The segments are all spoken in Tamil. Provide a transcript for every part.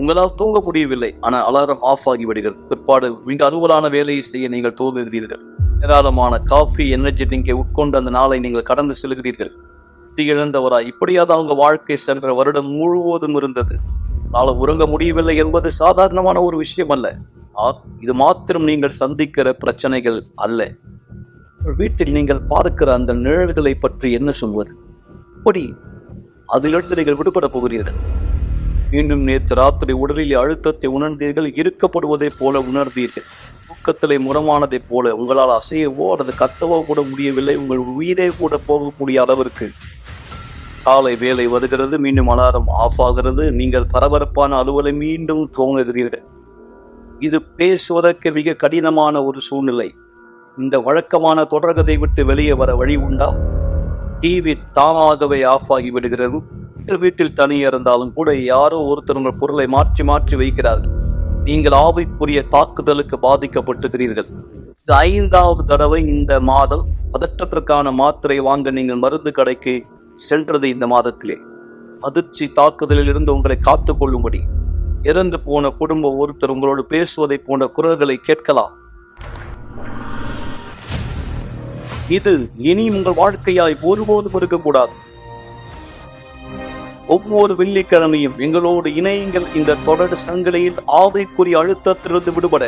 உங்களால் தூங்க முடியவில்லை, ஆனால் அலாரம் ஆஃப் ஆகிவிடுகிறது. பிற்பாடு மிக அலுவலான வேலையை செய்ய நீங்கள் தூங்குகிறீர்கள். ஏராளமான காஃபி, எனர்ஜி ட்ரிங்கை உட்கொண்டு அந்த நாளை நீங்கள் கடந்து செல்கிறீர்கள். இழந்தவராய் இப்படியாவது அவங்க வாழ்க்கை சென்ற வருடம் முழுவதும் இருந்தது. நாளை உறங்க முடியவில்லை என்பது சாதாரணமான ஒரு விஷயம் அல்ல. இது மாத்திரம் நீங்கள் சந்திக்கிற பிரச்சனைகள் அல்ல. வீட்டில் நீங்கள் பார்க்கிற அந்த நிழல்களை பற்றி என்ன சொல்வது? அப்படி அதிலிருந்து நீங்கள் விடுபட போகிறீர்கள். மீண்டும் நேற்று ராத்திரி உடலில் அழுத்தத்தை உணர்ந்தீர்கள், இருக்கப்படுவதை போல உணர்ந்தீர்கள். தூக்கத்திலே முரமானதைப் போல உங்களால் அசையவோ அல்லது கத்தவோ கூட முடியவில்லை. உங்கள் உயிரே கூட போகக்கூடிய அளவிற்கு காலை வேலை வருகிறது, மீண்டும் அலாரம் ஆஃப் ஆகிறது. நீங்கள் பரபரப்பான அலுவலை மீண்டும் துவங்குகிறீர்கள். இது பேசுவதற்கு மிக கடினமான ஒரு சூழ்நிலை. இந்த வழக்கமான தொடர்கதை விட்டு வெளியே வர வழி உண்டா? டிவி தானாகவே ஆஃப் ஆகிவிடுகிறது. வீட்டில் தனியே இருந்தாலும் கூட யாரோ ஒருத்தர் உங்கள் பொருளை மாற்றி மாற்றி வைக்கிறார்கள். நீங்கள் ஆவிக்குரிய தாக்குதலுக்கு பாதிக்கப்பட்டுகிறீர்கள். இது 5வது தடவை இந்த மாதம் பதற்றத்திற்கான மாத்திரை வாங்க நீங்கள் மருந்து கடைக்கு சென்றது. இந்த மாதத்திலே அதிர்ச்சி தாக்குதலில் இருந்து உங்களை காத்துக் கொள்ளும்படி இறந்து போன குடும்ப ஒருத்தர் உங்களோடு பேசுவதை போன்ற குரல்களை கேட்கலாம். இது இனி உங்கள் வாழ்க்கையாய் ஒருபோதும் இருக்கக்கூடாது. ஒவ்வொரு வெள்ளிக்கிழமையும் எங்களோடு இணையுங்கள். இந்த தொடர் சங்கிலியில் ஆவிக்குரிய அழுத்தத்திலிருந்து விடுபட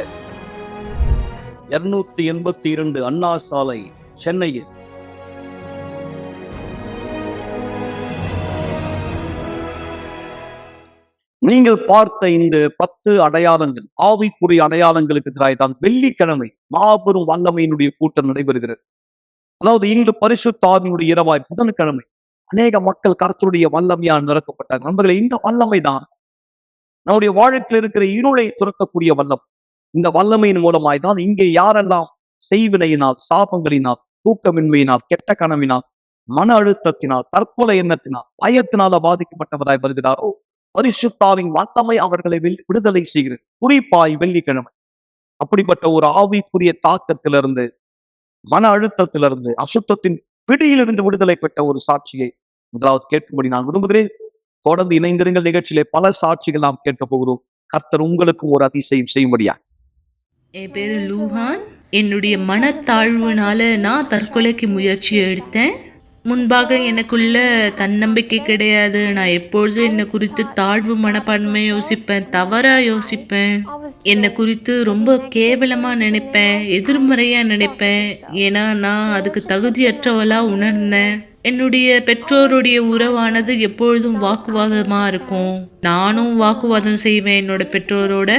282 அண்ணா சாலை, சென்னையில் நீங்கள் பார்த்த இந்த 10 அடையாளங்கள் ஆவிக்குரிய அடையாளங்களுக்கு எதிராக தான் வெள்ளிக்கிழமை மாபெரும் வல்லமையினுடைய கூட்டம் நடைபெறுகிறது. அதாவது இன்று பரிசுத்த ஆவியினுடைய இரவாய் புதன்கிழமை அநேக மக்கள் கர்த்தருடைய வல்லமையால் நிரப்பப்பட்டார். நண்பர்களே, இந்த வல்லமை தான் நம்முடைய வாழ்க்கையில் இருக்கிற இருளை துறக்கக்கூடிய வல்லம். இந்த வல்லமையின் மூலமாய் தான் இங்கே யாரெல்லாம் செய்வினையினால், சாபங்களினால், தூக்கமின்மையினால், கெட்ட கனவினால், மன அழுத்தத்தினால், தற்கொலை எண்ணத்தினால், பயத்தினால பாதிக்கப்பட்டவராய் வருகிறாரோ பரிசுத்தாவின் வல்லமை அவர்களை விடுதலை செய்கிறது. குறிப்பாய் வெள்ளிக்கிழமை அப்படிப்பட்ட ஒரு ஆவிக்குரிய தாக்கத்திலிருந்து, மன அழுத்தத்திலிருந்து, அசுத்தத்தின் பிடியிலிருந்து விடுதலை பெற்ற ஒரு சாட்சியை முதலாவது கேட்கும்படி நான் விரும்புகிறேன். தொடர்ந்து இணைந்திருங்கள். நிகழ்ச்சியிலே பல சாட்சிகள் நாம் கேட்க போகிறோம். கர்த்தர் உங்களுக்கும் ஒரு அதிசயம் செய்யும்படியா. என் பேரு லூஹான். என்னுடைய மனத்தாழ்வுனால நான் தற்கொலைக்கு முயற்சி எடுத்தேன். முன்பாக எனக்குள்ள தன்னம்பிக்கை கிடையாது. நான் எப்பொழுதும் என்னை குறித்து தாழ்வு மனப்பான்மை யோசிப்பேன், தவறா யோசிப்பேன், என்னை குறித்து ரொம்ப கேவலமா நினைப்பேன், எதிர்மறையா நினைப்பேன். ஏன்னா நான் அதுக்கு தகுதியற்றவளா உணர்ந்தேன். என்னுடைய பெற்றோருடைய உறவானது எப்பொழுதும் வாக்குவாதமா இருக்கும். நானும் வாக்குவாதம் செய்வேன் என்னோட பெற்றோரோட.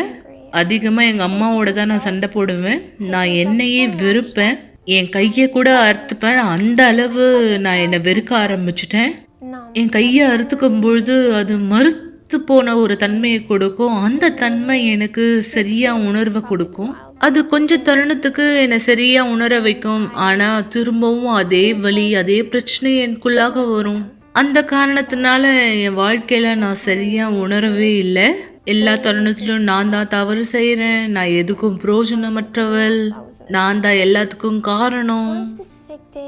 அதிகமாக எங்கள் அம்மாவோட தான் நான் சண்டை போடுவேன். நான் என்னையே வெறுப்பேன், என் கையை கூட அறுத்துப்பேன். அந்த அளவு நான் என்னை வெறுக்க ஆரம்பிச்சிட்டேன். என் கையை அறுத்துக்கும் பொழுது அது மறுத்து போன ஒரு தன்மையை கொடுக்கும். அந்த தன்மை எனக்கு சரியா உணர்வை கொடுக்கும். அது கொஞ்சம் தருணத்துக்கு என்னை சரியா உணர வைக்கும். ஆனால் திரும்பவும் அதே வலி, அதே பிரச்சனை எனக்குள்ளாக வரும். அந்த காரணத்தினால என் வாழ்க்கையில நான் சரியா உணரவே இல்லை. எல்லா தருணத்திலும் நான் தான் தவறு செய்கிறேன், நான் எதுக்கும் பிரயோஜனமற்றவள், நான் தான் எல்லாத்துக்கும் காரணம்.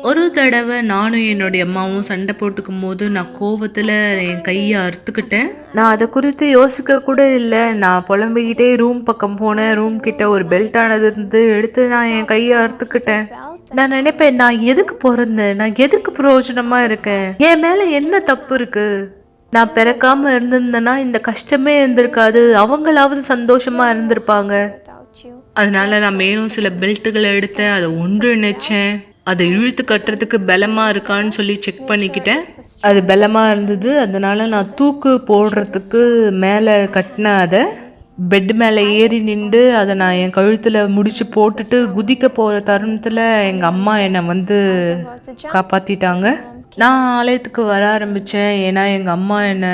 ஒரு தடவை நானும் என்னுடைய அம்மாவும் சண்டை போட்டுக்கும் போது நான் கோவத்தில் என் கையை அறுத்துக்கிட்டேன். நான் அதை குறித்து யோசிக்க கூட இல்லை. நான் புலம்பிக்கிட்டே ரூம் பக்கம் போனேன். ரூம் கிட்ட ஒரு பெல்ட்டானது இருந்து எடுத்து நான் என் கையை அறுத்துக்கிட்டேன். நான் நினைப்பேன், நான் எதுக்கு பிறந்தேன், நான் எதுக்கு பிரயோஜனமா இருக்கேன், என் மேல என்ன தப்பு இருக்கு, நான் பிறக்காம இருந்திருந்தேன்னா இந்த கஷ்டமே இருந்திருக்காது, அவங்களாவது சந்தோஷமா இருந்திருப்பாங்க. அதனால நான் மேலும் சில பெல்ட்டுகளை எடுத்தேன், அதை ஒன்றிணைச்சேன். அதை இழுத்து கட்டுறதுக்கு பலமா இருக்கான்னு சொல்லி செக் பண்ணிக்கிட்டேன். அது பலமா இருந்தது. அதனால நான் தூக்கு போடுறதுக்கு மேலே கட்டினேன். அதை பெட் மேலே ஏறி நின்று அதை நான் என் கழுத்தில் முடிச்சு போட்டுட்டு குதிக்க போகிற தருணத்தில் எங்கள் அம்மா என்னை வந்து காப்பாற்றிட்டாங்க. நான் ஆலயத்துக்கு வர ஆரம்பித்தேன். ஏன்னா எங்கள் அம்மா என்னை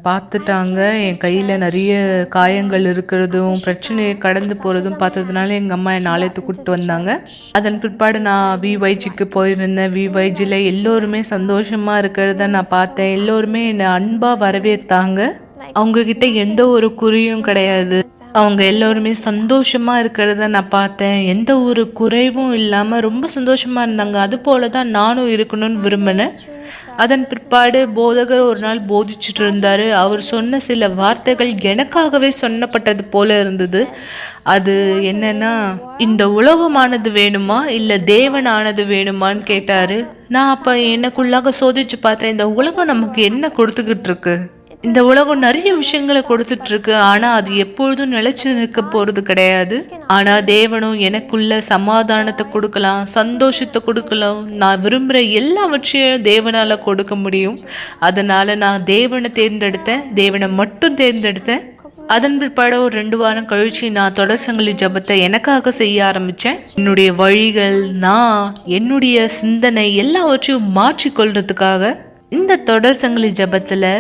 பார்த்துட்டாங்க. என் கையில் நிறைய காயங்கள் இருக்கிறதும் பிரச்சனையை கடந்து போகிறதும் பார்த்ததுனால எங்கள் அம்மா என்னை ஆலயத்துக்கு கூப்பிட்டு வந்தாங்க. அதன் பிற்பாடு நான் விஒய்ஜிக்கு போயிருந்தேன். விஒய்ஜியில் எல்லோருமே சந்தோஷமாக இருக்கிறத நான் பார்த்தேன். எல்லோருமே என்னை அன்பாக வரவேற்றாங்க. அவங்கக்கிட்ட எந்த ஒரு குறியும் கிடையாது. அவங்க எல்லோருமே சந்தோஷமாக இருக்கிறத நான் பார்த்தேன். எந்த ஒரு குறைவும் இல்லாமல் ரொம்ப சந்தோஷமாக இருந்தாங்க. அது போல தான் நானும் இருக்கணும்னு விரும்பினேன். அதன் பிற்பாடு போதகர் ஒரு நாள் போதிச்சுட்டு இருந்தாரு. அவர் சொன்ன சில வார்த்தைகள் எனக்காகவே சொன்னப்பட்டது போல இருந்தது. அது என்னன்னா, இந்த உலகமானது வேணுமா இல்ல தேவனானது வேணுமான்னு கேட்டாரு. நான் அப்ப எனக்குள்ளாக சோதிச்சு பார்த்தேன், இந்த உலகம் நமக்கு என்ன கொடுத்துக்கிட்டு இருக்கு? இந்த உலகம் நிறைய விஷயங்களை கொடுத்துட்டு இருக்கு, ஆனா அது எப்பொழுதும் நிலைச்சு நிற்க போறது கிடையாது. ஆனா தேவனும் எனக்குள்ள சமாதானத்தை கொடுக்கலாம், சந்தோஷத்தை கொடுக்கலாம். நான் விரும்புற எல்லாவற்றையும் தேவனால கொடுக்க முடியும். அதனால நான் தேவனை தேர்ந்தெடுத்தேன், தேவனை மட்டும் தேர்ந்தெடுத்தேன். அதன் பிற்பாடு ஒரு 2 வாரம் கழிச்சு நான் தொடர் சங்கிலி ஜபத்தை எனக்காக செய்ய ஆரம்பிச்சேன். என்னுடைய வழிகள், என்னுடைய சிந்தனை எல்லாவற்றையும் மாற்றிக்கொள்றதுக்காக. இந்த தொடர் சங்கிலி ஜபத்துல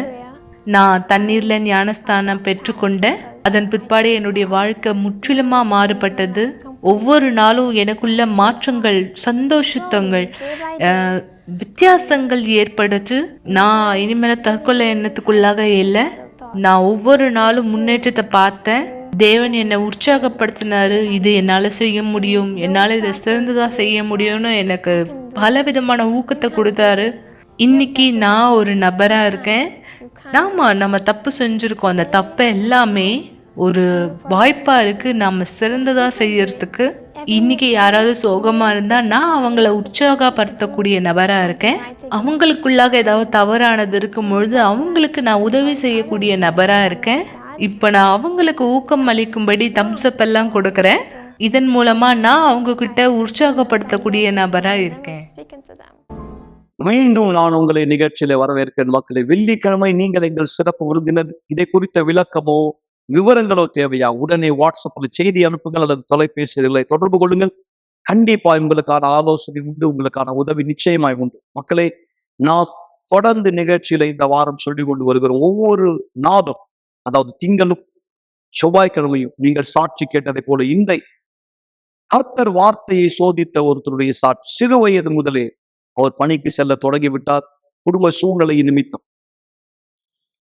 நான் தண்ணீர்ல ஞானஸ்தானம் பெற்றுக்கொண்டேன். அதன் பிற்பாடு என்னுடைய வாழ்க்கை முற்றிலுமா மாறுபட்டது. ஒவ்வொரு நாளும் எனக்குள்ள மாற்றங்கள், சந்தோஷத்தங்கள், வித்தியாசங்கள் ஏற்படுச்சு. நான் இனிமேல தற்கொலை எண்ணத்துக்குள்ளாக இல்லை. நான் ஒவ்வொரு நாளும் முன்னேற்றத்தை பார்த்தேன். தேவன் என்னை உற்சாகப்படுத்தினாரு. இது என்னால செய்ய முடியும், என்னால இதை சிறந்ததா செய்ய முடியும்னு எனக்கு பலவிதமான ஊக்கத்தை கொடுத்தாரு. இன்னைக்கு நான் ஒரு நபரா இருக்கேன். நம்ம தப்பு செஞ்சிருக்கோம். அந்த தப்பை எல்லாமே ஒரு வாய்ப்பா இருக்கு நம்ம சிறந்ததா செய்யறதுக்கு. இன்னைக்கு யாராவது சோகமா இருந்தா நான் அவங்கள உற்சாகப்படுத்தக்கூடிய நபரா இருக்கேன். அவங்களுக்குள்ளாக ஏதாவது தவறானது இருக்கும் பொழுது அவங்களுக்கு நான் உதவி செய்யக்கூடிய நபரா இருக்கேன். இப்ப நான் அவங்களுக்கு ஊக்கம் அளிக்கும்படி தம்ஸ்அப் எல்லாம் கொடுக்கறேன். இதன் மூலமா நான் அவங்க கிட்ட உற்சாகப்படுத்தக்கூடிய நபரா இருக்கேன். மீண்டும் நான் உங்களை நிகழ்ச்சியில வரவேற்கிறேன் மக்களை. வெள்ளிக்கிழமை நீங்கள் எங்கள் சிறப்பு விருந்தினர். இதை குறித்த விளக்கமோ விவரங்களோ தேவையா? உடனே வாட்ஸ்அப்ல செய்தி அனுப்புங்கள் அல்லது தொலைபேசிகளை தொடர்பு கொள்ளுங்கள். கண்டிப்பா உங்களுக்கான ஆலோசனை உண்டு, உங்களுக்கான உதவி நிச்சயமாய் உண்டு. மக்களே, நான் தொடர்ந்து நிகழ்ச்சியில இந்த வாரம் சொல்லிக் கொண்டு வருகிறோம். ஒவ்வொரு நாளும், அதாவது திங்களும் செவ்வாய்க்கிழமையும் நீங்கள் சாட்சி கேட்டதை போல இந்த கர்த்தர் வார்த்தையை சோதித்த ஒருத்தருடைய சாட்சி. சிறு வயது முதலே அவர் பணிக்கு செல்ல தொடங்கிவிட்டார். குடும்ப சூழ்நிலை நிமித்தம்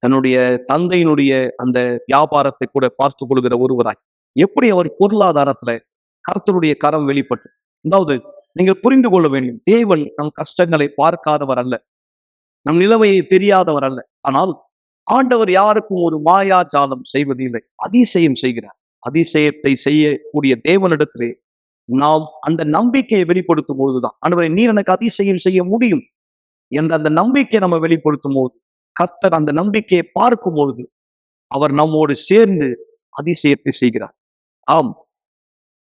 தன்னுடைய தந்தையினுடைய அந்த வியாபாரத்தை கூட பார்த்து கொள்கிற ஒருவராய் எப்படி அவர் பொருளாதாரத்துல கர்த்தருடைய கரம் வெளிப்பட்டு. அதாவது நீங்கள் புரிந்து கொள்ள வேண்டும், தேவன் நம் கஷ்டங்களை பார்க்காதவர் அல்ல, நம் நிலைமையை தெரியாதவர் அல்ல. ஆனால் ஆண்டவர் யாருக்கும் ஒரு மாயாஜாலம் செய்வதில்லை, அதிசயம் செய்கிறார். அதிசயத்தை செய்யக்கூடிய தேவனிடத்திலே நாம் அந்த நம்பிக்கையை வெளிப்படுத்தும் போதுதான், ஆண்டவரே நீர் எனக்கு அதிசயம் செய்ய முடியும் என்ற அந்த நம்பிக்கையை நம்ம வெளிப்படுத்தும் போது, கர்த்தர் அந்த நம்பிக்கையை பார்க்கும் பொழுது அவர் நம்மோடு சேர்ந்து அதிசயத்தை செய்கிறார். ஆம்,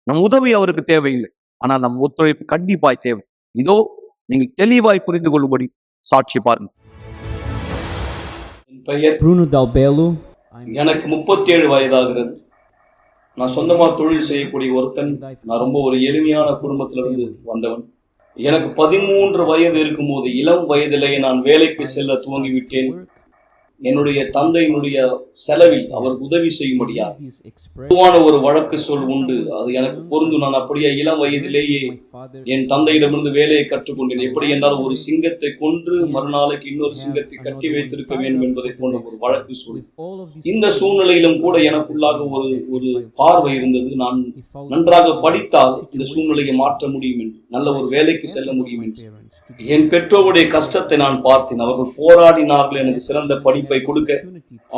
நம் உதவி அவருக்கு தேவையில்லை, ஆனால் நம் ஒத்துழைப்பு கண்டிப்பாய் தேவை. இதோ நீங்கள் தெளிவாய் புரிந்து கொள்ளும்படி சாட்சி பாருங்க. என் பெயர் Bruno Dalbello. எனக்கு 37 வயதாகிறது. நான் சொந்தமா தொழில் செய்யக்கூடிய ஒருத்தன். நான் ரொம்ப ஒரு எளிமையான குடும்பத்திலிருந்து வந்தவன். எனக்கு 13 வயது இருக்கும்போது, இளம் வயதிலேயே நான் வேலைக்கு செல்ல துவங்கிவிட்டேன். என்னுடைய தந்தையினுடைய செலவில் அவர் உதவி செய்யும்படியா பொதுவான ஒரு வழக்கு சொல் உண்டு, அது எனக்கு பொருந்தும். நான் அப்படியே இளம் வயதிலேயே என் தந்தையிடமிருந்து வேலையை கற்றுக்கொண்டேன். எப்படி என்றால், ஒரு சிங்கத்தை கொன்று மறுநாளைக்கு இன்னொரு சிங்கத்தை கட்டி வைத்திருக்க வேண்டும் என்பதை போன்ற ஒரு வழக்கு சொல். இந்த சூழ்நிலையிலும் கூட எனக்குள்ளாக ஒரு பார்வை இருந்தது. நான் நன்றாக படித்தால் இந்த சூழ்நிலையை மாற்ற முடியும் என்று, நல்ல ஒரு வேலைக்கு செல்ல முடியும் என்று. என் பெற்றோருடைய கஷ்டத்தை நான் பார்த்தேன். அவர்கள் போராடினார்கள் எனக்கு சிறந்த படிப்பை கொடுக்க.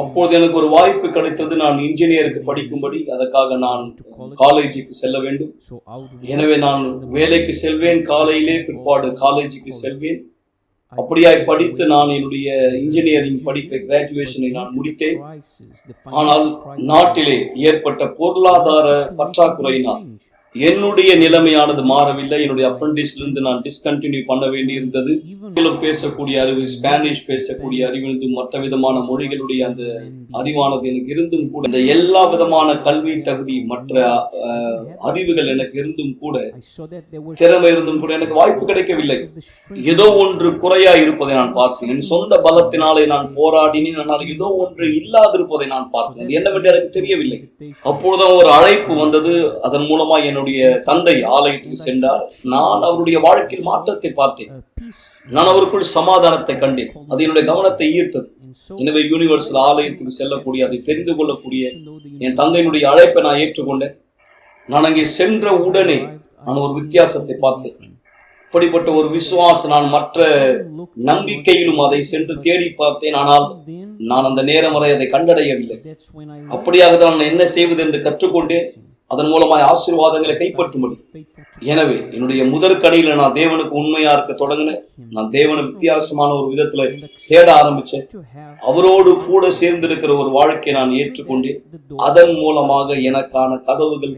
அப்போது எனக்கு ஒரு வாய்ப்பு கிடைத்தது. நான் இன்ஜினியருக்கு படிக்கும்படி, அதற்காக நான் காலேஜுக்கு செல்ல வேண்டும். எனவே நான் வேலைக்கு செல்வேன் காலையிலே, பிற்பாடு காலேஜுக்கு செல்வேன். அப்படியாய் படித்து நான் என்னுடைய இன்ஜினியரிங் படிப்பை, கிராஜுவேஷனை நான் முடித்தேன். ஆனால் நாட்டிலே ஏற்பட்ட பொருளாதார பற்றாக்குறையினால் என்னுடைய நிலைமையானது மாறவில்லை. என்னுடைய அப்ரண்டிஸ்லிருந்து நான் டிஸ்கண்டினியூ பண்ண வேண்டியிருந்தது. பேசக்கூடிய அறிவு, ஸ்பானிஷ் பேசக்கூடிய அறிவு, மற்ற விதமான மொழிகளுடைய அந்த அறிவானது எனக்கு இருந்தும் கூட, இந்த எல்லா விதமான கல்வி தகுதி, மற்ற அறிவுகள் எனக்கு இருந்தும் கூட, திறமை இருந்தும் கூட எனக்கு வாய்ப்பு கிடைக்கவில்லை. ஏதோ ஒன்று குறையா இருப்பதை நான் பார்த்தேன். என் சொந்த பலத்தினாலே நான் போராடினேன், ஆனால் ஏதோ ஒன்று இல்லாதிருப்பதை நான் பார்த்தேன். அது என்னவென்று எனக்கு தெரியவில்லை. அப்பொழுதுதான் ஒரு அழைப்பு வந்தது. அதன் மூலமா என்னுடைய தந்தை ஆலயத்துக்கு சென்றார். நான் அவருடைய வாழ்க்கையில் மாற்றத்தை பார்த்தேன். நான் அவருக்குள் சமாதானத்தை கண்டேன். அது என்னுடைய கவனத்தை ஈர்த்தது. எனவே யூனிவர்சல் ஆலயத்துக்கு செல்லக்கூடிய, அதை தெரிந்து கொள்ளக்கூடிய என் தந்தையினுடைய அழைப்பை நான் ஏற்றுக்கொண்டேன். நான் அங்கே சென்ற உடனே நான் ஒரு வித்தியாசத்தை பார்த்தேன். அப்படிப்பட்ட ஒரு விசுவாசம் நான் மற்ற நம்பிக்கையிலும் அதை சென்று தேடி பார்த்தேன். ஆனால் நான் அந்த நேரம் வரை அதை கண்டடையவில்லை. அப்படியாக நான் என்ன செய்வது என்று கற்றுக்கொண்டேன். அதன் மூலமாய் ஆசீர்வாதங்களை கைப்பற்றும்படி. எனவே என்னுடைய முதற்கணியில நான் தேவனுக்கு உண்மையா இருக்க தொடங்கினேன். நான் தேவனை வித்தியாசமான ஒரு விதத்துல தேட ஆரம்பிச்சேன். அவரோடு கூட சேர்ந்திருக்கிற ஒரு வாழ்க்கையை நான் ஏற்றுக்கொண்டேன். அதன் மூலமாக எனக்கான கதவுகள்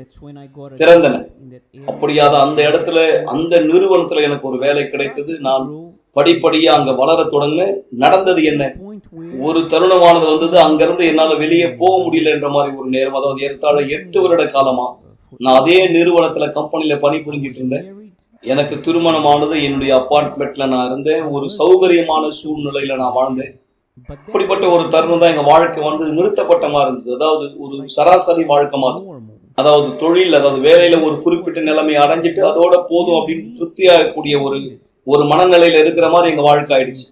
திறந்தன. அப்படியாத அந்த இடத்துல, அந்த நிறுவனத்துல எனக்கு ஒரு வேலை கிடைத்தது. நான் படிப்படியா அங்க வளர தொடங்க. நடந்தது என்ன, ஒரு தருணமானது வந்தது. அங்கிருந்து என்னால வெளியே போக முடியல என்ற மாதிரி ஒரு நேரம். அதாவது ஏறத்தாழ 8 வருட காலமா நான் அதே நிறுவனத்துல கம்பெனில பணிபுரிஞ்சிட்டு இருந்தேன். எனக்கு திருமணமானது. என்னுடைய அபார்ட்மெண்ட்ல நான் இருந்தேன். ஒரு சௌகரியமான சூழ்நிலையில நான் வாழ்ந்தேன். அப்படிப்பட்ட ஒரு தருணம் தான் எங்க வாழ்க்கை வந்து நிறுத்தப்பட்ட மாதிரி இருந்தது. அதாவது ஒரு சராசரி வாழ்க்கை மாதிரி. அதாவது தொழில், அதாவது வேலையில ஒரு குறிப்பிட்ட நிலைமையை அடைஞ்சிட்டு அதோட போதும் அப்படின்னு திருப்தியாகக்கூடிய ஒரு மனநிலையில இருக்கிற மாதிரி எங்க வாழ்க்கை ஆயிடுச்சு.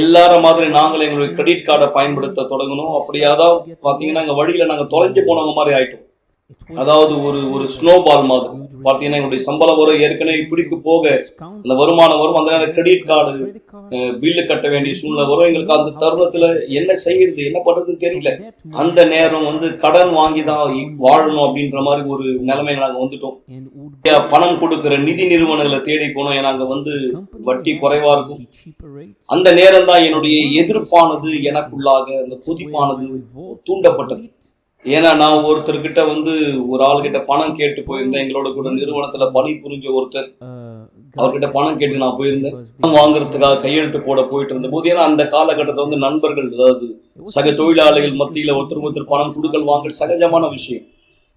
எல்லார மாதிரி நாங்களும் எங்களுடைய கிரெடிட் கார்டை பயன்படுத்த தொடங்கணும். அப்படியாதான் பாத்தீங்கன்னா எங்க வழியில நாங்க தொலைஞ்சு போனவங்க மாதிரி ஆயிட்டோம். அதாவது ஒரு ஸ்னோபால் மாதிரி பாத்தீங்கன்னா எங்களுடைய சம்பளம் வரும், ஏற்கனவே இப்படிக்கு போக அந்த வருமானம் வரும். அந்த நேரம் கிரெடிட் கார்டு பில்லு கட்ட வேண்டிய சூழ்நிலை வரும். எங்களுக்கு அந்த தருணத்துல என்ன செய்யறது, என்ன பண்றதுன்னு தெரியல. அந்த நேரம் வந்து கடன் வாங்கிதான் வாழணும் அப்படின்ற மாதிரி ஒரு நிலைமையில நாங்க வந்துட்டோம். பணம் கொடுக்கிற நிதி நிறுவனங்களை தேடி போனோம். ஏன்னா அங்க வந்து வட்டி குறைவா இருக்கும். அந்த நேரம் தான் என்னுடைய எதிர்ப்பானது எனக்குள்ளாக அந்த கொதிப்பானது தூண்டப்பட்டது. ஏன்னா நான் ஒருத்தர்கிட்ட வந்து ஒரு ஆள்கிட்ட பணம் கேட்டு போயிருந்தேன். எங்களோட கூட நிறுவனத்துல பணி புரிஞ்ச ஒருத்தர், அவர்கிட்ட பணம் கேட்டு நான் போயிருந்தேன். பணம் வாங்குறதுக்காக கையெழுத்து போட போயிட்டு இருந்த போது, ஏன்னா அந்த காலகட்டத்தில் வந்து நண்பர்கள், அதாவது சக தொழிலாளிகள் மத்தியில ஒருத்தர் பணம் கொடுக்கல் வாங்கல் சகஜமான விஷயம்.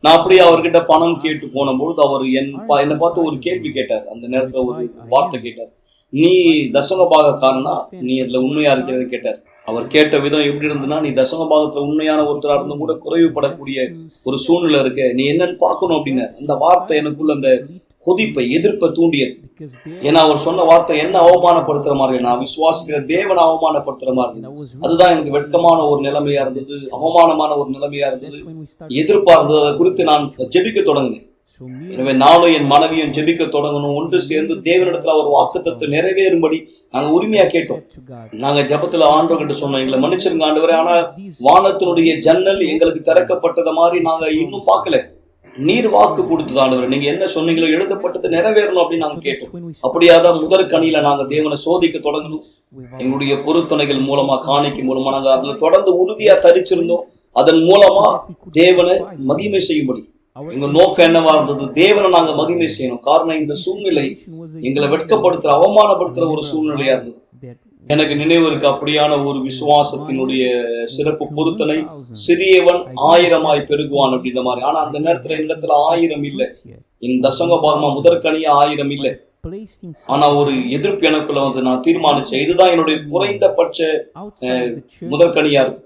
நான் அப்படியே அவர்கிட்ட பணம் கேட்டு போன பொழுது அவர் என்னை பார்த்து ஒரு கேள்வி கேட்டார். அந்த நேரத்துல ஒரு வார்த்தை கேட்டார், நீ தசம பாகக்காரனா, நீ அதுல உண்மையா இருக்கிறது கேட்டார். அவர் கேட்ட விதம் எப்படி இருந்ததுன்னா, நீ தசம பாகத்துல உண்மையான ஒருத்தரா இருந்தும் கூட குறைவுபடக்கூடிய ஒரு சூழ்நிலை இருக்கு, நீ என்னன்னு பார்க்கணும் அப்படின்னு. அந்த வார்த்தை எனக்குள்ள அந்த கொதிப்பை, எதிர்ப்பை தூண்டியது. ஏன்னா அவர் சொன்ன வார்த்தை என்ன அவமானப்படுத்துற மாதிரி, நான் விசுவாசிக்கிற தேவனை அவமானப்படுத்துற மாதிரி. அதுதான் எனக்கு வெட்கமான ஒரு நிலைமையா இருந்தது, அவமானமான ஒரு நிலைமையா இருந்தது, எதிர்ப்பா இருந்தது. அதை குறித்து நான் ஜெபிக்க தொடங்கினேன். எனவே நானும் என் மனைவியும் ஜெபிக்க தொடங்கணும். ஒன்று சேர்ந்து தேவனிடத்துல ஒரு வாக்குத்தத்தை நிறைவேறும்படி நாங்க உரிமையா கேட்டோம். நாங்க ஜபத்துல ஆண்டவர்கிட்ட சொன்னோம், எங்களை மன்னிச்சிருங்க ஆண்டவரே, ஆனா வானத்தினுடைய ஜன்னல் எங்களுக்கு திறக்கப்பட்டத மாதிரி நாங்க இன்னும் பார்க்கல. நீர் வாக்கு கொடுத்தது ஆண்டவரே, நீங்க என்ன சொன்னீங்களோ எழுதப்பட்டது நிறைவேறணும் அப்படின்னு நாங்க கேட்டோம். அப்படியாதான் முதற்கணியில நாங்க தேவனை சோதிக்க தொடங்கணும். எங்களுடைய பொருத்துணைகள் மூலமா, காணிக்கை மூலமா நாங்க அதுல தொடர்ந்து உறுதியா தரிச்சிருந்தோம். அதன் மூலமா தேவனை மகிமை செய்யும்படி எங்க நோக்கம் என்னவா இருந்தது, தேவனை நாங்க மகிமை செய்யணும். காரணம் இந்த சூழ்நிலை எங்களை வெட்கப்படுத்துற, அவமானப்படுத்துற ஒரு சூழ்நிலையா இருந்தது. எனக்கு நினைவு இருக்கு அப்படியான ஒரு விசுவாசத்தினுடைய சிறப்பு பொருத்தனை, சிறியவன் 1000 பெருகுவான் அப்படின்ற மாதிரி. ஆனா அந்த நேரத்துல இந்த இடத்துல 1000 இல்லை, என் தசங்க பாகமா முதற்கனியா 1000 இல்லை. ஆனா ஒரு எதிர்ப்பு எனக்குள்ள வந்து நான் தீர்மானிச்சேன், இதுதான் என்னுடைய குறைந்தபட்ச முதற்கனியா இருக்கு.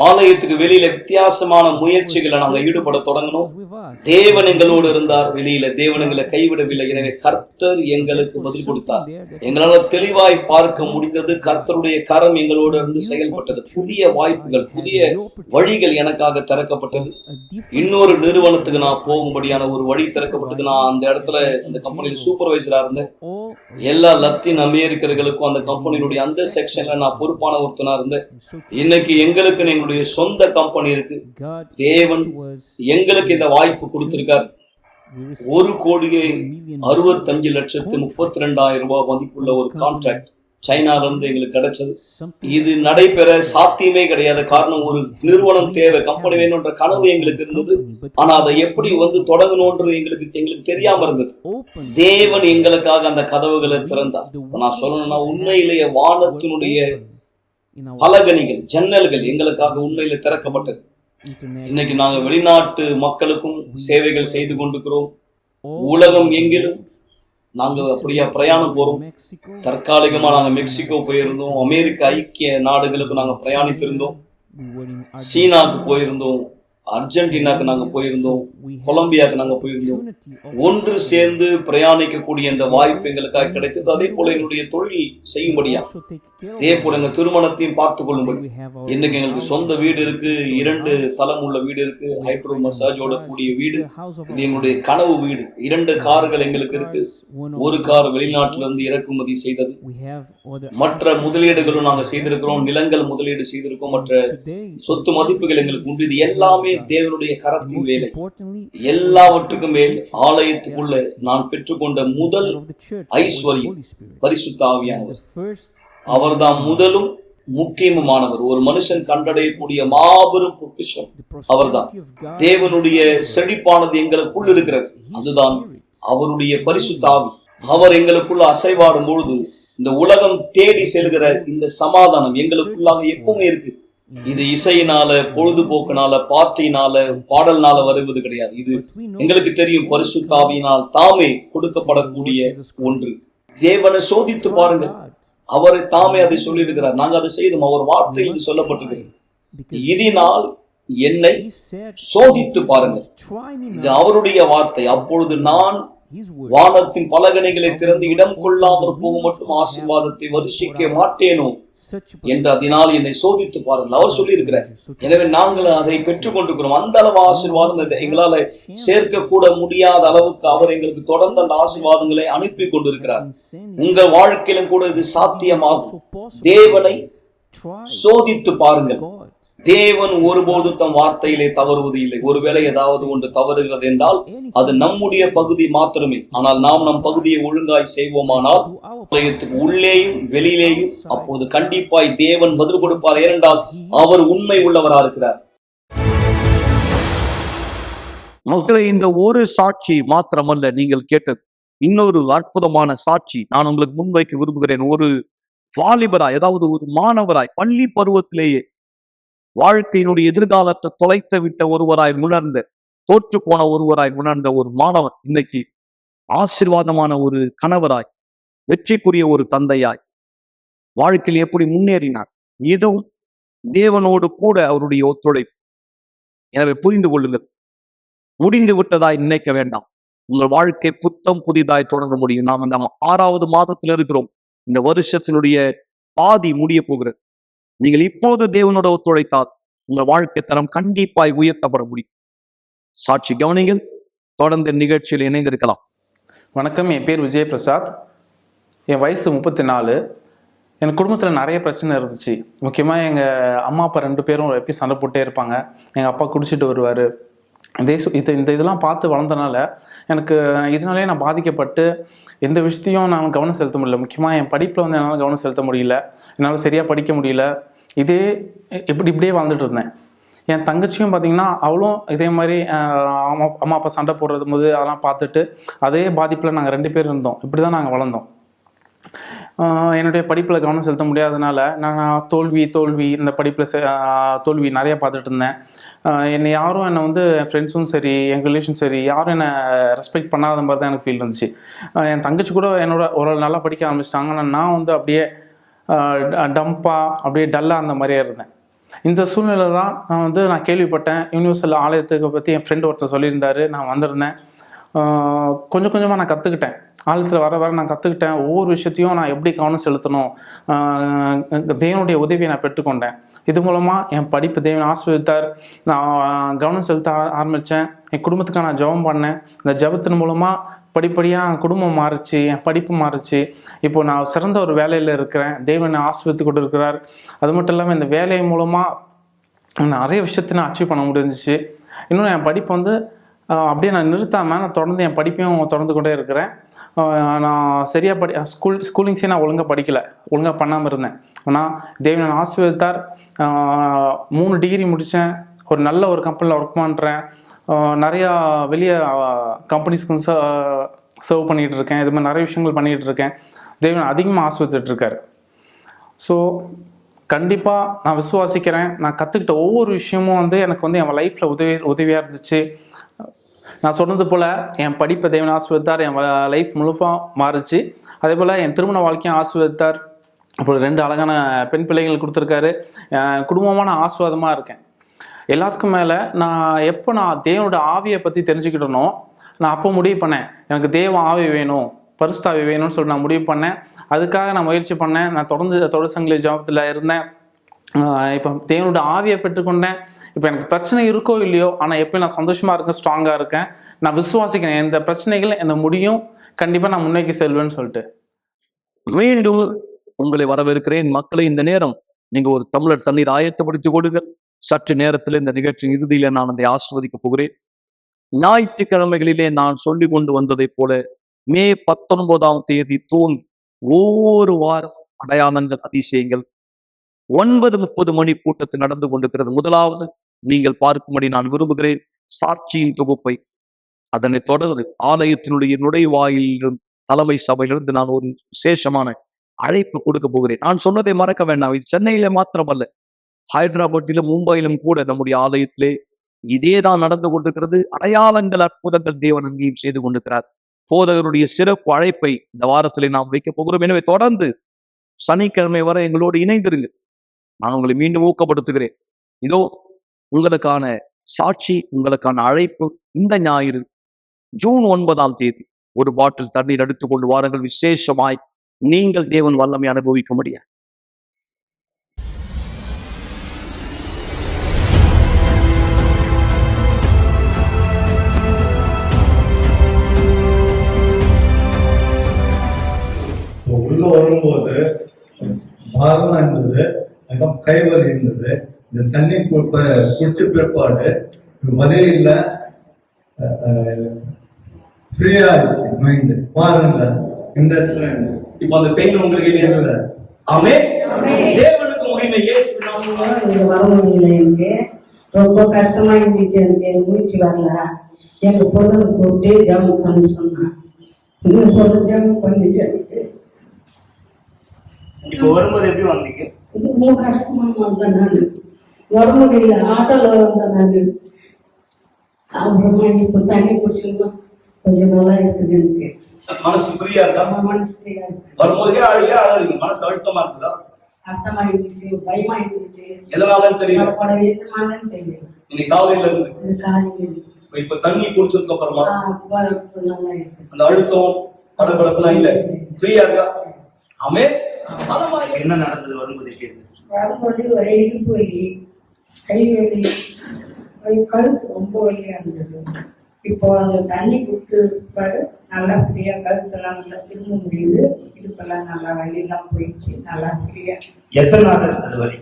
ஆலயத்துக்கு வெளியில வித்தியாசமான முயற்சிகளை நாங்க ஈடுபட தொடங்கணும். தேவன் எங்களோடு இருந்தார் வெளியில, தேவன் எங்களை கைவிடவில்லை. எனவே கர்த்தர் எங்களுக்கு பதில் கொடுத்தார். எங்களால தெளிவாய் பார்க்க முடிந்தது, கர்த்தருடைய கரம் எங்களோடு இருந்து செயல்பட்டது. புதிய வாய்ப்புகள், புதிய வழிகள் எனக்காக திறக்கப்பட்டது. இன்னொரு நிறுவனத்துக்கு நான் போகும்படியான ஒரு வழி திறக்கப்பட்டது. நான் அந்த இடத்துல அந்த கம்பெனியில சூப்பர்வைசரா இருந்தேன். எல்லா லத்தீன் அமெரிக்கர்களுக்கும் அந்த கம்பெனியுடைய அந்த செக்ஷன்ல நான் பொறுப்பான ஒருத்தனா இருந்தேன். இன்னைக்கு எங்களுக்கு எங்களுடைய சொந்த கம்பெனி இருக்கு. தேவன் எங்களுக்கு இந்த வாய்ப்பு கொடுத்திருக்கார். 1,65,32,000 ரூபாய் மதிப்புள்ள ஒரு கான்ட்ராக்ட் சைனால இருந்து எங்களுக்கு கிடைச்சது. இது நடைபெற சாத்தியமே கிடையாது. காரணம், ஒரு நிறுவனம் தேவை, கம்பெனி வேணும்ன்ற கனவு எங்களுக்கு இருந்தது. ஆனா அதை எப்படி வந்து தொடங்கணும்ன்ற எங்களுக்கு தெரியாம இருந்தது. தேவன் எங்களுக்காக அந்த கதவுகளை திறந்தார். நான் சொல்லணும்னா, உண்மையிலேயே வானத்தினுடைய பலகணிகள், ஜன்னல்கள் எங்களுக்காக உண்மையில திறக்கப்பட்டது. இன்னைக்கு நாங்க வெளிநாட்டு மக்களுக்கும் சேவைகள் செய்து கொண்டிருக்கிறோம். உலகம் எங்கிலும் நாங்க அப்படியா பிரயாணம் போறோம். தற்காலிகமா நாங்க மெக்சிகோ போயிருந்தோம், அமெரிக்க ஐக்கிய நாடுகளுக்கு நாங்க பிரயாணித்திருந்தோம், சீனாக்கு போயிருந்தோம், அர்ஜென்டினாக்கு நாங்க போயிருந்தோம், கொலம்பியாக்கு நாங்க போயிருந்தோம். ஒன்று சேர்ந்து பிரயாணிக்கக்கூடிய இந்த வாய்ப்பு எங்களுக்காக கிடைத்தது. அதே போல எங்களுடைய தொழில் செய்யும்படியா, அதே போல எங்க திருமணத்தையும் பார்த்து கொள்ளும்படி இன்னைக்கு எங்களுக்கு சொந்த வீடு இருக்கு, 2 தளம் உள்ள வீடு இருக்கு, ஹைட்ரோ மசாஜோட கூடிய வீடு. இது எங்களுடைய கனவு வீடு. 2 கார்கள் எங்களுக்கு இருக்கு. ஒரு கார் வெளிநாட்டில இருந்து இறக்குமதி செய்தது. மற்ற முதலீடுகளும் நாங்க செய்திருக்கிறோம், நிலங்கள் முதலீடு செய்திருக்கோம், மற்ற சொத்து மதிப்புகள் எங்களுக்கு உண்டு. இது எல்லாமே தேவனுடைய கரத்தின் வேலை. எல்லாவற்றுக்கும் மேல் ஆலயத்துக்குள்ள நான் பெற்றுக்கொண்ட முதல் ஐஸ்வர்யம் பரிசுத்த ஆவியானவர். அவர்தான் முதலும் முக்கியமானவர். ஒரு மனுஷன் கண்டடையக்கூடிய மாபெரும் பொக்கிஷம் அவர்தான். தேவனுடைய செழிப்பானது எங்களுக்குள் இருக்கிறது, அதுதான் அவருடைய பரிசுத்த ஆவி. அவர் எங்களுக்குள்ள அசைவாடும் பொழுது இந்த உலகம் தேடி செல்கிற இந்த சமாதானம் எங்களுக்குள்ளாக எப்பவுமே இருக்கு. இது இசையினால, பொழுதுபோக்குனால, பார்ட்டினால, பாடல்னால வருவது கிடையாது. இது எங்களுக்கு தெரியும், பரிசுத்த ஆவியினால் தாமே கொடுக்கப்படக்கூடிய ஒன்று. தேவனை சோதித்து பாருங்க, அவரை தாமே அதை சொல்லி இருக்கிறார். நாங்க அதை செய்தோம். அவர் வார்த்தை இது சொல்லப்பட்டிருக்கிறது, இதனால் என்னை சோதித்து பாருங்க. இது அவருடைய வார்த்தை. அப்பொழுது நான் வானத்தின் பலகணிகளை திறந்து இடம் கொள்ளாமல் போக மட்டும் ஆசீர்வாதத்தை வருஷிக்க மாட்டேனோ என்று அதனால் என்னை சோதித்து பாருங்கள் அவர் சொல்லி இருக்கிறார். எனவே நாங்கள் அதை பெற்றுக் கொண்டிருக்கிறோம். அந்த அளவு ஆசீர்வாதம் எங்களால சேர்க்க கூட முடியாத அளவுக்கு அவர் எங்களுக்கு தொடர்ந்து அந்த ஆசீர்வாதங்களை அனுப்பி கொண்டிருக்கிறார். உங்கள் வாழ்க்கையிலும் கூட இது சாத்தியமாகும். தேவனை சோதித்து பாருங்கள். தேவன் ஒருபோது தம் வார்த்தையிலே தவறுவது இல்லை. ஒருவேளை ஏதாவது ஒன்று தவறுகிறது என்றால் அது நம்முடைய பகுதி மாத்திரமே. ஆனால் நாம் நம் பகுதியை ஒழுங்காய் செய்வோமானால் ஆலயத்துக்கு உள்ளேயும் வெளியிலேயும் அப்போது கண்டிப்பாய் தேவன் பதில் கொடுப்பார். ஏனென்றால் அவர் உண்மை உள்ளவராக இருக்கிறார். மக்களை, இந்த ஒரு சாட்சி மாத்திரமல்ல நீங்கள் கேட்டது, இன்னொரு அற்புதமான சாட்சி நான் உங்களுக்கு முன்வைக்க விரும்புகிறேன். ஒரு வாலிபராய், அதாவது ஒரு மாணவராய், பள்ளி பருவத்திலேயே வாழ்க்கையினுடைய எதிர்காலத்தை தொலைத்து விட்ட ஒருவராய் உணர்ந்த, தோற்று போன ஒருவராய் உணர்ந்த ஒரு மாணவன் இன்னைக்கு ஆசீர்வாதமான ஒரு கணவராய், வெற்றிக்குரிய ஒரு தந்தையாய் வாழ்க்கையில் எப்படி முன்னேறினார், இதுவும் தேவனோடு கூட அவருடைய ஒத்துழைப்பு. எனவே புரிந்து கொள்ளுங்கள், முடிந்து விட்டதாய் நினைக்க வேண்டாம். உங்கள் வாழ்க்கை புத்தம் புதிதாய் தொடங்க முடியும். நாம் அந்த 6வது மாதத்தில் இருக்கிறோம். இந்த வருஷத்தினுடைய பாதி முடிய போகிறது. நீங்கள் இப்போது தேவனோட ஒத்துழைத்தால் உங்கள் வாழ்க்கை தரம் கண்டிப்பாய் உயர்த்தப்பட முடியும். சாட்சி கவனிங்கள். தொடர்ந்து நிகழ்ச்சியில் இணைந்திருக்கலாம். வணக்கம், என் பேர் விஜய் பிரசாத். என் வயசு 34. என் குடும்பத்தில் நிறைய பிரச்சனை இருந்துச்சு. முக்கியமாக எங்கள் அம்மா அப்பா 2 பேரும் எப்பயும் சண்டை போட்டே இருப்பாங்க. எங்கள் அப்பா குடிச்சிட்டு வருவார். இதெல்லாம் பார்த்து வளர்ந்தனால எனக்கு இதனாலே நான் பாதிக்கப்பட்டு எந்த விஷயத்தையும் நான் கவனம் செலுத்த முடியல. முக்கியமாக என் படிப்பில் வந்து என்னால் கவனம் செலுத்த முடியல, என்னால் சரியாக படிக்க முடியல. இப்படியே வாழ்ந்துட்டு இருந்தேன். என் தங்கச்சியும் பார்த்திங்கன்னா அவளும் இதே மாதிரி அம்மா அப்பா சண்டை போடுறது போது அதெல்லாம் பார்த்துட்டு அதே பாதிப்பில் நாங்கள் 2 பேர் இருந்தோம். இப்படி தான் நாங்கள் வளர்ந்தோம். என்னுடைய படிப்பில் கவனம் செலுத்த முடியாதனால நான் தோல்வி இந்த படிப்பில் தோல்வி நிறையா பார்த்துட்டு இருந்தேன். என்னை வந்து என் ஃப்ரெண்ட்ஸும் சரி, என் ரிலேஷன் சரி, யாரும் என்னை ரெஸ்பெக்ட் பண்ணாத மாதிரி தான் எனக்கு ஃபீல் இருந்துச்சு. என் தங்கச்சி கூட என்னோட ஒரு நல்லா படிக்க ஆரம்பிச்சிட்டாங்க. ஆனால் நான் வந்து அப்படியே டம்பாக அப்படியே டல்லாக அந்த மாதிரியே இருந்தேன். இந்த சூழ்நிலை தான் நான் கேள்விப்பட்டேன். யூனிவர்சல் ஆலயத்துக்கு பற்றி என் ஃப்ரெண்டு ஒருத்தர் சொல்லியிருந்தார். நான் வந்திருந்தேன். கொஞ்சம் கொஞ்சமாக நான் கற்றுக்கிட்டேன். ஆலயத்தில் வர நான் கற்றுக்கிட்டேன். ஒவ்வொரு விஷயத்தையும் நான் எப்படி கவனம் செலுத்தணும், தேவனுடைய உதவியை நான் பெற்றுக்கொண்டேன். இது மூலமாக என் படிப்பு தேவன் ஆசீர்வதித்தார். நான் கவனம் செலுத்த ஆரம்பித்தேன். என் குடும்பத்துக்காக நான் ஜெபம் பண்ணேன். இந்த ஜெபத்தின் மூலமாக படிப்படியாக என் குடும்பம் மாறுச்சு, என் படிப்பு மாறுச்சு. இப்போது நான் சிறந்த ஒரு வேலையில் இருக்கிறேன். தேவனை ஆசீர்வதித்து கொண்டு இருக்கிறார். அது மட்டும் இல்லாமல் இந்த வேலை மூலமாக நிறைய விஷயத்தை நான் அச்சீவ் பண்ண முடிஞ்சிச்சு. இன்னும் என் படிப்பு அப்படியே நான் நிறுத்தாமல் நான் தொடர்ந்து என் படிப்பையும் தொடர்ந்து கொண்டே இருக்கிறேன். நான் சரியாக ஸ்கூலிங்ஸே நான் ஒழுங்காக படிக்கலை, ஒழுங்காக பண்ணாமல் இருந்தேன். ஆனால் தேவன் ஆசீர்வதித்தார். 3 டிகிரி முடித்தேன். ஒரு நல்ல ஒரு கம்பெனியில் ஒர்க் பண்ணுறேன். நிறையா வெளியே கம்பெனிஸ்க்கு சர்வ் பண்ணிகிட்டு இருக்கேன். இது மாதிரி நிறைய விஷயங்கள் பண்ணிகிட்டு இருக்கேன். தேவன் அதிகமாக ஆசீர்வதிச்சிட்ருக்காரு. ஸோ கண்டிப்பாக நான் விசுவாசிக்கிறேன். நான் கற்றுக்கிட்ட ஒவ்வொரு விஷயமும் எனக்கு என் லைஃப்பில் உதவியாக இருந்துச்சு. நான் சொன்னது போல் என் படிப்பை தேவன் ஆசீர்வதித்தார். என் லைஃப் முழுசாக மாறுச்சு. அதே போல் என் திருமண வாழ்க்கையும் ஆசீர்வதித்தார். அப்புறம் 2 அழகான பெண் பிள்ளைகள் கொடுத்துருக்காரு. குடும்பமான ஆசீர்வாதமாக இருக்கேன். எல்லாத்துக்கும் மேலே நான் தேவனோட ஆவியை பற்றி தெரிஞ்சுக்கிட்டனோ நான் அப்போ முடிவு பண்ணேன், எனக்கு தேவ ஆவி வேணும், பரிசுத்தாவி வேணும்னு சொல்லி நான் முடிவு பண்ணேன். அதுக்காக நான் முயற்சி பண்ணேன். நான் தொடர்ந்து தொழிற்சங்க ஜாபத்தில் இருந்தேன். இப்போ தேவனோட ஆவியை பெற்றுக்கொண்டேன். இப்போ எனக்கு பிரச்சனை இருக்கோ இல்லையோ, ஆனால் எப்போ நான் சந்தோஷமாக இருக்கேன், ஸ்ட்ராங்காக இருக்கேன். நான் விசுவாசிக்கிறேன் இந்த பிரச்சனைகள் என்ன முடியும், கண்டிப்பாக நான் முன்னோக்கி செல்வேன்னு சொல்லிட்டு. மீண்டும் உங்களை வரவேற்கிறேன். மக்களை, இந்த நேரம் நீங்க ஒரு தமிழர் தண்ணீர் ஆயத்தப்படுத்திக் கொடுங்கள். சற்று நேரத்தில் இந்த நிகழ்ச்சியின் இறுதியில நான் அதை ஆஸ்வதிக்க போகிறேன். ஞாயிற்றுக்கிழமைகளிலே நான் சொல்லி கொண்டு வந்ததை போல மே 19ஆம் தேதி தூண் ஒவ்வொரு வாரம் அடையாளங்கள், அதிசயங்கள் 9:30 மணி கூட்டத்தில் நடந்து கொண்டிருக்கிறது. முதலாவது நீங்கள் பார்க்கும்படி நான் விரும்புகிறேன் சாட்சியின் தொகுப்பை. அதனைத் தொடர்ந்து ஆலயத்தினுடைய நுழைவாயிலிருந்து தலைமை சபையிலிருந்து நான் ஒரு விசேஷமான அழைப்பு கொடுக்க போகிறேன். நான் சொன்னதை மறக்க வேண்டாம். இது சென்னையில மாத்திரமல்ல, ஹைதராபாத்திலும் மும்பையிலும் கூட நம்முடைய ஆலயத்திலே இதேதான் நடந்து கொண்டிருக்கிறது. அடையாளங்கள், அற்புதங்கள் தேவன் அங்கேயும் செய்து கொண்டிருக்கிறார். போதகருடைய சிறப்பு அழைப்பை இந்த வாரத்திலே நாம் வைக்க போகிறோம். எனவே தொடர்ந்து சனிக்கிழமை வரை எங்களோடு இணைந்திருங்க. நான் உங்களை மீண்டும் ஊக்கப்படுத்துகிறேன். இதோ உங்களுக்கான சாட்சி, உங்களுக்கான அழைப்பு. இந்த ஞாயிறு ஜூன் 9ஆம் தேதி ஒரு பாட்டில் தண்ணீர் எடுத்துக் கொண்டு வாருங்கள். விசேஷமாய் நீங்கள் தேவன் வல்லமை அனுபவிக்க முடியாது. உள்ள வரும்போது பாரமா இருந்தது, அதுக்கப்புறம் கைவலி இருந்தது. இந்த தண்ணி குடிச்ச பிற்பாடு வலி இல்லை, ஃப்ரீயா இருந்துச்சு மைண்டு. பாருங்க இந்த இடத்துல இப்ப அந்த பெயின் உங்களுக்கு இல்லையா? ஆமென். தேவனுக்கு மகிமை. இயேசு இங்க வர முடியல, எனக்கு ரொம்ப கஷ்டமா இருந்துச்சு. எனக்கு மூச்சு வரல. எங்க பொண்ணு கூப்பிட்டு ஜெபம் பண்ண சொன்னான். இந்த பொண்ணு ஜெபம் பண்ணிச்சு. எனக்கு இப்போ வரும்போது எப்படி வந்தீங்க? ரொம்ப கஷ்டமா வந்தேன். நான் வர முடியல, ஆட்டோல வந்தேன் நான். அப்புறமா இப்போ தண்ணி குடிச்சோம், கொஞ்சம் நல்லா இருக்குது. எனக்கு மனசு ஃப்ரீயா இருக்கா? மனசு ஃப்ரீயா இருக்கு. வரும்போதே அழுகையா அழறீங்க? மனசு அழுத்தமா இருக்குதா? அர்த்தமா இருந்துச்சு, பயமா இருந்துச்சு. எதனாலன்னு தெரியல, எதுனாலன்னு தெரியல. இன்னைக்கு காலையில இருந்து காலையில இப்ப தண்ணி குடிச்சதுக்கு அப்புறமா நல்லா இருக்கு. அந்த அழுத்தம், படபடப்புலாம் இல்ல, ஃப்ரீயா இருக்கா? ஆமென். என்ன நடந்தது வரும்போது எப்படி இருந்துச்சு? வரும்போது ஒரே இடுப்பு வலி, கை வலி, கழுத்து ரொம்ப வலியா இருந்தது. இப்போ அந்த தண்ணி குடித்து நல்லா ஃப்ரீயா, கழுத்தெல்லாம் நல்லா திரும்ப முடியுது. இடுப்பெல்லாம் நல்லா வலியெல்லாம் போயிடுச்சு, நல்லா ஃப்ரீயா. எத்தனை நாள் இருந்தது வலி?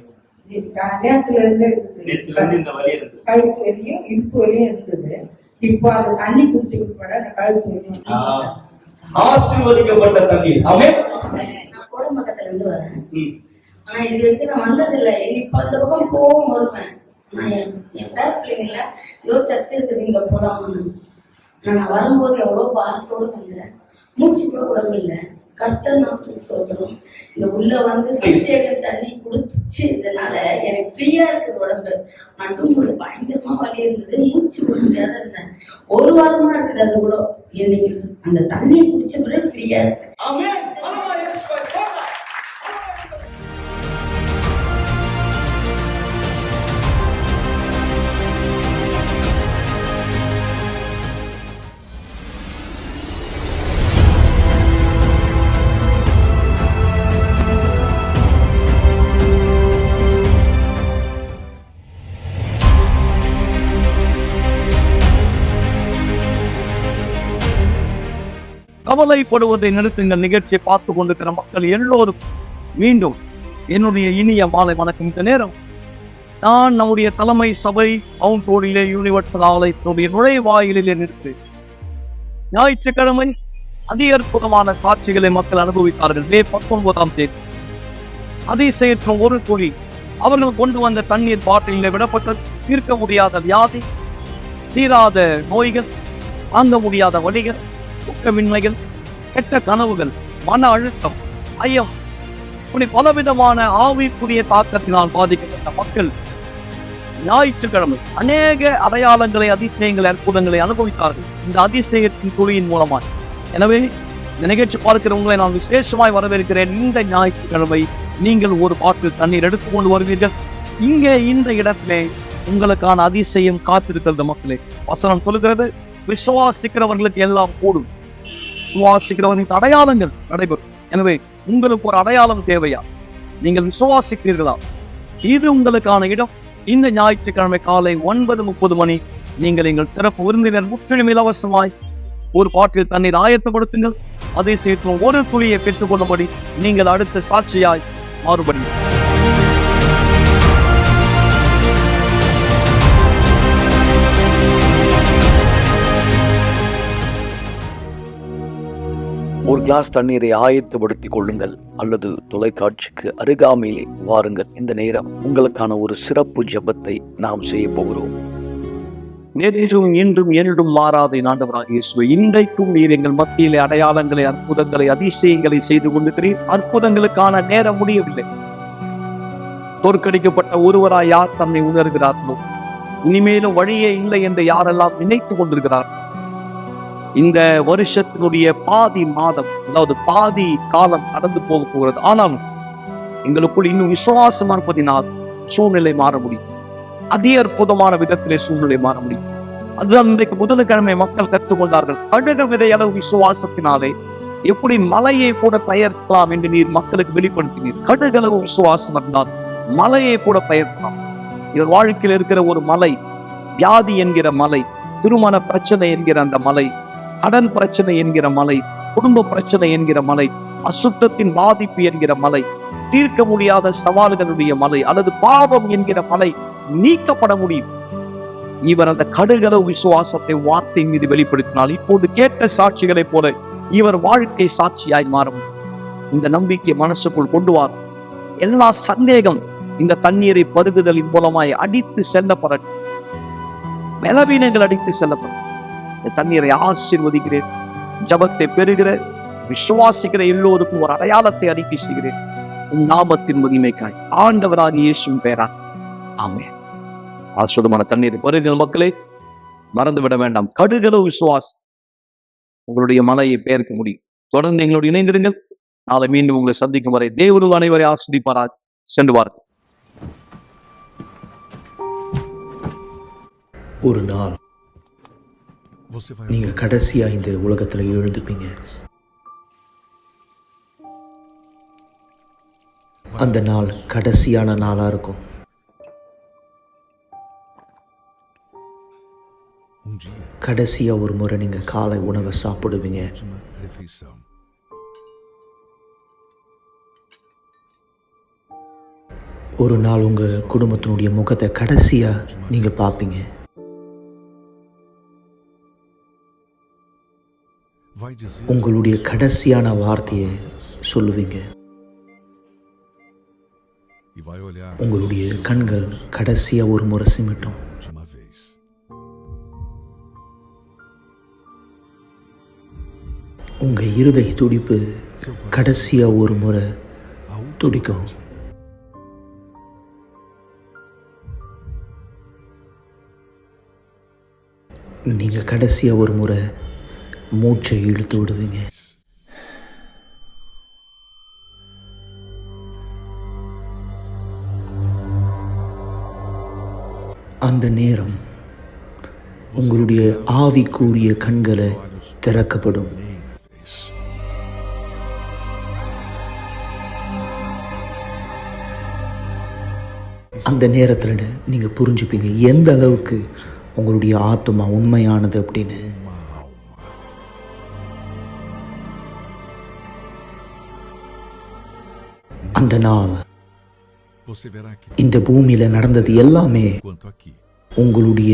நேரத்துல இருந்து இருக்குது. நேத்துல இருந்து இந்த வலி இருந்தது. கழுத்து வலியும் இடுப்பு வலியும் இருந்தது. இப்போ அந்த தண்ணி குடிச்சு பிற்பாடு அந்த கழுத்து வலியும். ஆசீர்வதிக்கப்பட்ட தண்ணீர். ஆமென். நான் கோடம்பக்கத்துல இருந்து வரேன். ஆனா இது வரைக்கும் நான் வந்ததில்லை. இப்ப அந்த பக்கம் போகவும் வருவேன். நான் என் பேர பிள்ளைங்கள ஏதோ சர்ச்சை இருக்குது, இங்க போலாம்னு. நான் வரும்போது எவ்வளவு பாரத்தோடு வந்தேன். மூச்சு கூட உடம்பு இல்லை. கர்த்தர் நாமத்துக்கு சொல்றோம். இந்த உள்ள வந்து அபிஷேகம் தண்ணி குடிச்சு இதனால எனக்கு ஃப்ரீயா இருக்குது உடம்பு. நடும்போது பயங்கரமா வலி இருந்தது, மூச்சு விட முடியாத இருந்தேன். ஒரு வாரமா இருக்குது. அது கூட இன்னைக்கு அந்த தண்ணியை குடிச்ச பிறகு ஃப்ரீயா இருக்கு. ஆமென். கவலைப்படுவதை நிறுத்துங்கள். நிகழ்ச்சியை பார்த்து கொண்டிருக்கிற மக்கள் எல்லோரும் மீண்டும் என்னுடைய இனிய மாலை வணக்கம். இந்த நேரம் நான் நம்முடைய தலைமை சபை மவுண்ட் ரோடிலே யூனிவர்சல் ஆலயத்தினுடைய நுழைவாயிலே நிறுத்து ஞாயிற்றுக்கிழமை அதி அற்புதமான சாட்சிகளை மக்கள் அனுபவித்தார்கள். மே 19ஆம் தேதி அதிசயற்ற ஒரு துளி அவர்கள் கொண்டு வந்த தண்ணீர் பாட்டிலில் விடப்பட்ட தீர்க்க முடியாத வியாதி, தீராத நோய்கள், தாங்க முடியாத வலிகள், ஊக்கமின்மைகள், கெட்ட கனவுகள், மன அழுத்தம், ஐயம், இப்படி பலவிதமான ஆவிக்குரிய தாக்கத்தினால் பாதிக்கப்பட்ட மக்கள் ஞாயிற்றுக்கிழமை அநேக அடையாளங்களை, அதிசயங்களை, அற்புதங்களை அனுபவித்தார்கள் இந்த அதிசயத்தின் துளியின் மூலமாக. எனவே இந்த நிகழ்ச்சி பார்க்கிற உங்களை நான் விசேஷமாய் வரவேற்கிறேன். இந்த ஞாயிற்றுக்கிழமை நீங்கள் ஒரு பாட்டில் தண்ணீர் எடுத்துக்கொண்டு வருவீர்கள். இங்கே இந்த இடத்திலே உங்களுக்கான அதிசயம் காத்திருக்கிறது மக்களே. வசனம் சொல்லுகிறது, விசுவாசிக்கிறவர்களுக்கு எல்லாம் கூடும். விசுவாசிக்கிறவர்களுக்கு அடையாளங்கள் நடைபெறும். எனவே உங்களுக்கு ஒரு அடையாளம் தேவையா? நீங்கள் விசுவாசிக்கிறீர்களா? இது உங்களுக்கான இடம். இந்த ஞாயிற்றுக்கிழமை காலை 9:30 மணி நீங்கள் எங்கள் சிறப்பு விருந்தினர் முற்றிலும் இலவசமாய் ஒரு பாட்டில் தண்ணீர் ஆயத்தப்படுத்துங்கள். அதே சேர்த்து ஒரு துளியை பெற்றுக் கொள்ளும்படி நீங்கள் அடுத்த சாட்சியாய் மாறுபடி. ஒரு கிளாஸ் தண்ணீரை ஆயத்தப்படுத்திக் கொள்ளுங்கள் அல்லது தொலைக்காட்சிக்கு அருகாமையிலே வாருங்கள். இந்த நேரம் உங்களுக்கான ஒரு சிறப்பு ஜெபத்தை நாம் செய்ய போகிறோம். நேற்றும் இன்றும் என்றும் மாறாத ஆண்டவராக இயேசுவே, இன்றைக்கும் நீர் எங்கள் மத்தியிலே அடையாளங்களை, அற்புதங்களை, அதிசயங்களை செய்து கொண்டிருக்கிறீர். அற்புதங்களுக்கான நேரம் முடியவில்லை. தோற்கடிக்கப்பட்ட ஒருவராய் யார் தன்னை உணர்கிறார்களோ, இனிமேலும் வழியே இல்லை என்று யாரெல்லாம் நினைத்து கொண்டிருக்கிறார், இந்த வருஷத்தினுடைய பாதி மாதம், அதாவது பாதி காலம் கடந்து போக போகிறது. ஆனாலும் எங்களுக்குள் இன்னும் விசுவாசம் இருப்பதினால் சூழ்நிலை மாற முடியும். அதே அற்புதமான விதத்திலே சூழ்நிலை மாற முடியும். அதுதான் இன்றைக்கு புதன்கிழமை மக்கள் கற்றுக்கொண்டார்கள். கடுகு விதை அளவு விசுவாசத்தினாலே எப்படி மலையை கூட பெயர்க்கலாம் என்று நீர் மக்களுக்கு வெளிப்படுத்தினீர். கடுகளவு விசுவாசம் இருந்தால் மலையை கூட பெயர்க்கலாம். இவர் வாழ்க்கையில் இருக்கிற ஒரு மலை, வியாதி என்கிற மலை, திருமண பிரச்சனை என்கிற அந்த மலை, கடன் பிரச்சனை என்கிற மலை, குடும்ப பிரச்சனை என்கிற மலை, அசுத்தத்தின் பாதிப்பு என்கிற மலை, தீர்க்க முடியாத சவால்களுடைய மலை, அல்லது பாவம் என்கிற மலை நீக்கப்பட முடியும். இவர் அந்த கடுகளவு விசுவாசத்தை வார்த்தை மீது வெளிப்படுத்தினால் இப்போது கேட்ட சாட்சிகளைப் போல இவர் வாழ்க்கை சாட்சியாய் மாறும். இந்த நம்பிக்கை மனசுக்குள் கொண்டு வரும். எல்லா சந்தேகம் இந்த தண்ணீரை பருகுதலின் மூலமாய் அடித்து செல்லப்படட்டும். பலவீனங்கள் அடித்து செல்லப்படும். இந்த தண்ணீரை ஆசீர்வதிக்கிறேன். ஜபத்தை பெறுகிற விசுவாசிக்கிற எல்லோருக்கும் ஒரு அடையாளத்தை அறிக்கை செய்கிறேன். உன் நாமத்தின் மகிமைக்காய் ஆண்டவராக இயேசுவின் பெயரால் ஆமென். ஆசீர்வாதமான தண்ணீரை பருகிற மக்களே, மறந்துவிட வேண்டாம். கடுகளவு விசுவாசம் உங்களுடைய மலையை பெயர்க்க முடியும். தொடர்ந்து எங்களோடு இணைந்திருங்கள். நாளை மீண்டும் உங்களை சந்திக்கும் வரை தேவனும் அனைவரை ஆஸ்வதிப்பாராக. சென்று வாருங்கள். ஒரு நாள் நீங்க கடைசியா இந்த உலகத்துல எழுந்துப்பீங்க. அந்த நாள் கடைசியான நாளா இருக்கும். கடைசியா ஒரு முறை நீங்க காலை உணவை சாப்பிடுவீங்க. ஒரு நாள் உங்க குடும்பத்தினுடைய முகத்தை கடைசியா நீங்க பார்ப்பீங்க. உங்களுடைய கடைசியான வார்த்தையை சொல்லுவீங்க. உங்களுடைய கண்கள் கடைசியா ஒரு முறை சிமிட்டும். உங்க இருதய துடிப்பு கடைசியா ஒரு முறை துடிக்கும். நீங்க கடைசியா ஒரு முறை மூச்சை இழுத்து விடுவீங்க. அந்த நேரம் உங்களுடைய ஆவிக்குரிய கண்களை திறக்கப்படும். அந்த நேரத்தில் நீங்க புரிஞ்சுப்பீங்க எந்த அளவுக்கு உங்களுடைய ஆத்மா உண்மையானது அப்படின்னு. அந்த நாள் இந்த பூமியில நடந்தது எல்லாமே உங்களுடைய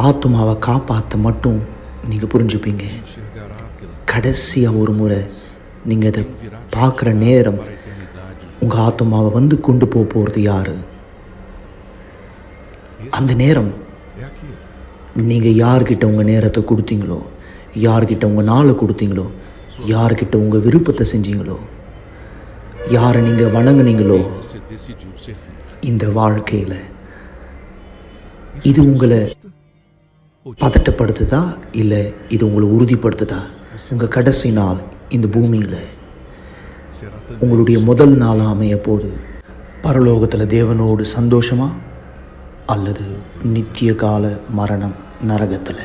ஆத்மாவை காப்பாற்ற மட்டும் நீங்க புரிஞ்சுப்பீங்க. கடைசியா ஒரு முறை நீங்க அதை பார்க்குற நேரம் உங்க ஆத்மாவை வந்து கொண்டு போறது யாரு? அந்த நேரம் நீங்க யார்கிட்ட உங்க நேரத்தை கொடுத்தீங்களோ, யார்கிட்ட உங்க நாளை கொடுத்தீங்களோ, யார்கிட்ட உங்க விருப்பத்தை செஞ்சீங்களோ, யாரை நீங்க வணங்குனீங்களோ, இந்த வாழ்க்கையில இது உங்களை பதட்டப்படுத்துதா இல்லை இது உங்களை உறுதிப்படுத்துதா? உங்க கடைசி நாள் இந்த பூமியில உங்களுடைய முதல் நாள் அமைய போது பரலோகத்துல தேவனோடு சந்தோஷமா அல்லது நித்திய கால மரணம் நரகத்தில்.